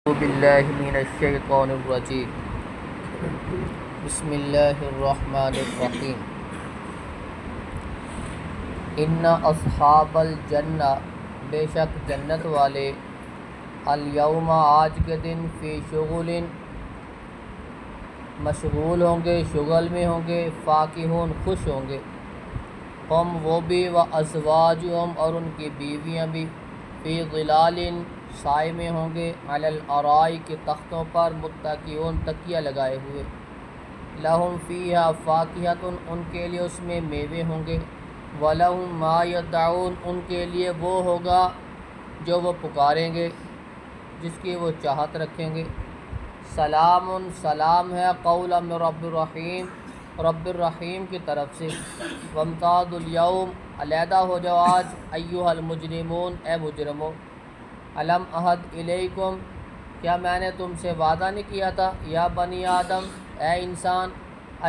باللہ من الشیطان الرجیم بسم اللہ الرحمن الرحیم ان اصحاب الجنہ بے شک جنت والے الیوم آج کے دن فی شغل مشغول ہوں گے، شغل میں ہوں گے، فاکہون خوش ہوں گے، ہم وہ بھی و ازواجہم اور ان کی بیویاں بھی فی ظلال سائے میں ہوں گے، علی الارائی کے تختوں پر متکئون تکیہ لگائے ہوئے، لہم فیہا فاکہۃ ان کے لیے اس میں میوے ہوں گے، ولہم ما یدعون ان کے لیے وہ ہوگا جو وہ پکاریں گے، جس کی وہ چاہت رکھیں گے، سلام سلام ہے قولا من رب الرحیم رب الرحیم کی طرف سے، وامتازوا الیوم علیحدہ ہو جاؤ آج ایھا المجرمون اے مجرموں، الم عہد الیکم کیا میں نے تم سے وعدہ نہیں کیا تھا، یا بنی آدم اے انسان،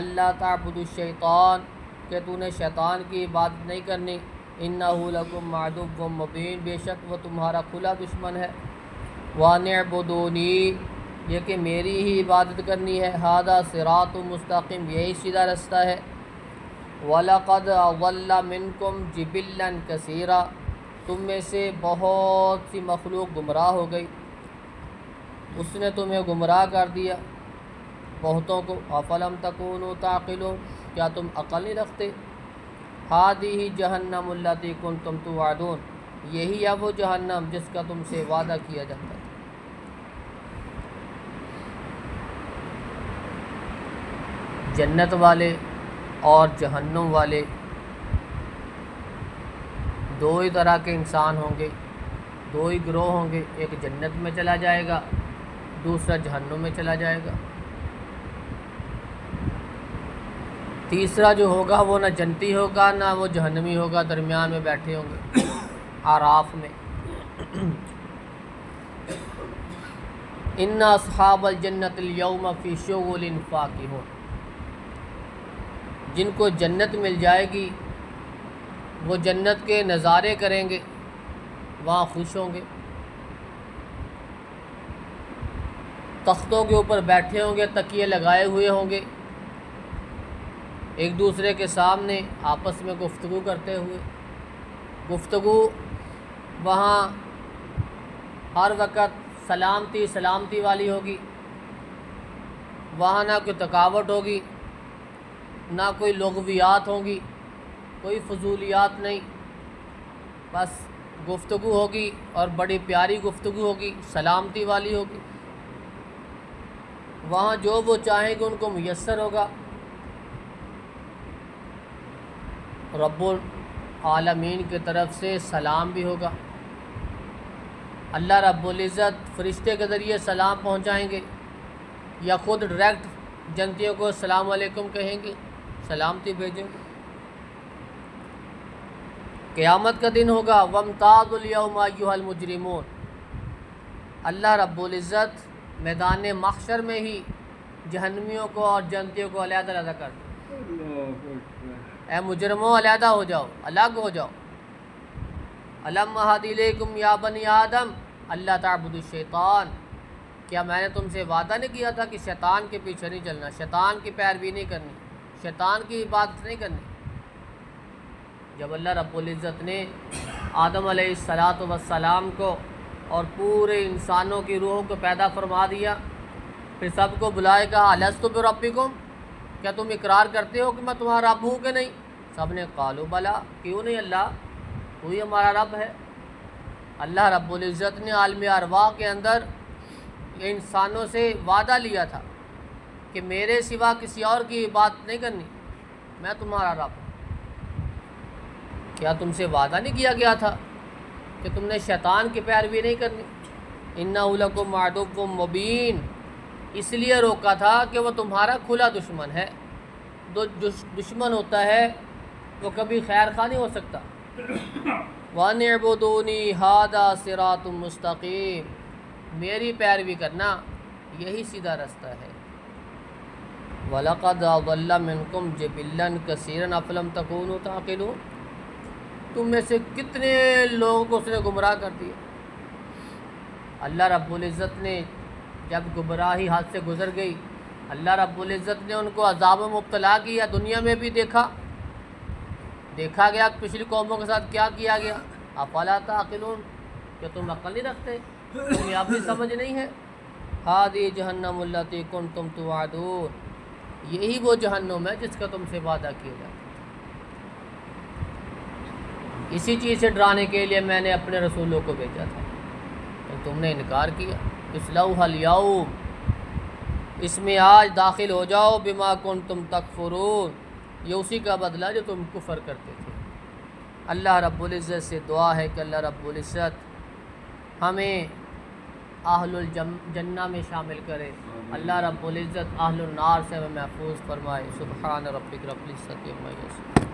اللہ تعبدوا الشیطان کہ تو نے شیطان کی عبادت نہیں کرنی، انہ لکم عدو مبین بے شک وہ تمہارا کھلا دشمن ہے، وان اعبدونی یہ کہ میری ہی عبادت کرنی ہے، ھذا صراط مستقیم یہی سیدھا رستہ ہے، وَلَقَدْ أَضَلَّ مِنْكُمْ جِبِلًّا كَثِيرًا تم میں سے بہت سی مخلوق گمراہ ہو گئی، اس نے تمہیں گمراہ کر دیا بہتوں کو، أَفَلَمْ تَكُونُوا تَعْقِلُونَ کیا تم عقل نہیں رکھتے، هَذِهِ جَهَنَّمُ الَّتِي كُنْتُمْ تُوعَدُونَ یہی ہے وہ جہنم جس کا تم سے وعدہ کیا جاتا ہے۔ جنت والے اور جہنم والے دو ہی طرح کے انسان ہوں گے، دو ہی گروہ ہوں گے، ایک جنت میں چلا جائے گا، دوسرا جہنم میں چلا جائے گا، تیسرا جو ہوگا وہ نہ جنتی ہوگا نہ وہ جہنمی ہوگا، درمیان میں بیٹھے ہوں گے اعراف میں۔ ان اصحاب الجنت الیوم فی شغل فاکہون جن کو جنت مل جائے گی وہ جنت کے نظارے کریں گے، وہاں خوش ہوں گے، تختوں کے اوپر بیٹھے ہوں گے، تکیے لگائے ہوئے ہوں گے، ایک دوسرے کے سامنے آپس میں گفتگو کرتے ہوئے، گفتگو وہاں ہر وقت سلامتی والی ہوگی، وہاں نہ کوئی تھکاوٹ ہوگی، نہ کوئی لغویات ہوں گی، کوئی فضولیات نہیں، بس گفتگو ہوگی اور بڑی پیاری گفتگو ہوگی، سلامتی والی ہوگی، وہاں جو وہ چاہیں گے ان کو میسر ہوگا، رب العالمین کی طرف سے سلام بھی ہوگا، اللہ رب العزت فرشتے کے ذریعے سلام پہنچائیں گے یا خود ڈائریکٹ جنتیوں کو السلام علیکم کہیں گے، سلامتی بھیجیں گے۔ قیامت کا دن ہوگا، وامتازوا الیوم ایھا المجرمون اللہ رب العزت میدان محشر میں ہی جہنمیوں کو اور جنتیوں کو علیحدہ کر دیں، اے مجرموں علیحدہ ہو جاؤ، الگ ہو جاؤ، الم اعہد الیکم یا بنی آدم اللہ تعبدوا الشیطان کیا میں نے تم سے وعدہ نہیں کیا تھا کہ شیطان کے پیچھے نہیں چلنا، شیطان کی پیروی نہیں کرنی، شیطان کی عبادت نہیں کرنی۔ جب اللہ رب العزت نے آدم علیہ السلام کو اور پورے انسانوں کی روحوں کو پیدا فرما دیا، پھر سب کو بلائے کہا الست بربکم کیا تم اقرار کرتے ہو کہ میں تمہارا رب ہوں کہ نہیں؟ سب نے قالوا بلا کیوں نہیں اللہ تو ہی ہمارا رب ہے۔ اللہ رب العزت نے عالم ارواح کے اندر انسانوں سے وعدہ لیا تھا کہ میرے سوا کسی اور کی عبادت نہیں کرنی، میں تمہارا رب ہوں۔ کیا تم سے وعدہ نہیں کیا گیا تھا کہ تم نے شیطان کی پیروی نہیں کرنی؟ انہ لکم عدو مبین اس لیے روکا تھا کہ وہ تمہارا کھلا دشمن ہے، دشمن ہوتا ہے وہ کبھی خیر خواہ نہیں ہو سکتا۔ وَأَنِ اعْبُدُونِي هَذَا صِرَاطٌ مُسْتَقِيمٌ میری پیروی کرنا یہی سیدھا رستہ ہے۔ وَلَقَدْ أَضَلَّ مِنْكُمْ جِبِلًّا كَثِيرًا أَفَلَمْ تَكُونُوا تَعْقِلُونَ تم میں سے کتنے لوگوں کو اس نے گمراہ کر دیا۔ اللہ رب العزت نے جب گمراہی ہاتھ سے گزر گئی اللہ رب العزت نے ان کو عذاب میں مبتلا کیا، دنیا میں بھی دیکھا گیا پچھلی قوموں کے ساتھ کیا کیا گیا۔ افلا تعقلون، کہ تم عقل نہیں رکھتے، تمہیں اپنی سمجھ نہیں ہے۔ ہادی جہنم التی کنتم توعدون، یہی وہ جہنم ہے جس کا تم سے وعدہ کیا جاتا ہے۔ اسی چیز سے ڈرانے کے لیے میں نے اپنے رسولوں کو بھیجا تھا، تو تم نے انکار کیا۔ اصلوها اليوم، اس میں آج داخل ہو جاؤ، بما کنتم تکفرون، یہ اسی کا بدلہ جو تم کفر کرتے تھے۔ اللہ رب العزت سے دعا ہے کہ اللہ رب العزت ہمیں اہل الجنہ میں شامل کرے، اللہ رب العزت اہل النار سے ہمیں محفوظ فرمائے۔ سبحان ربک رب العزت عما یصفون۔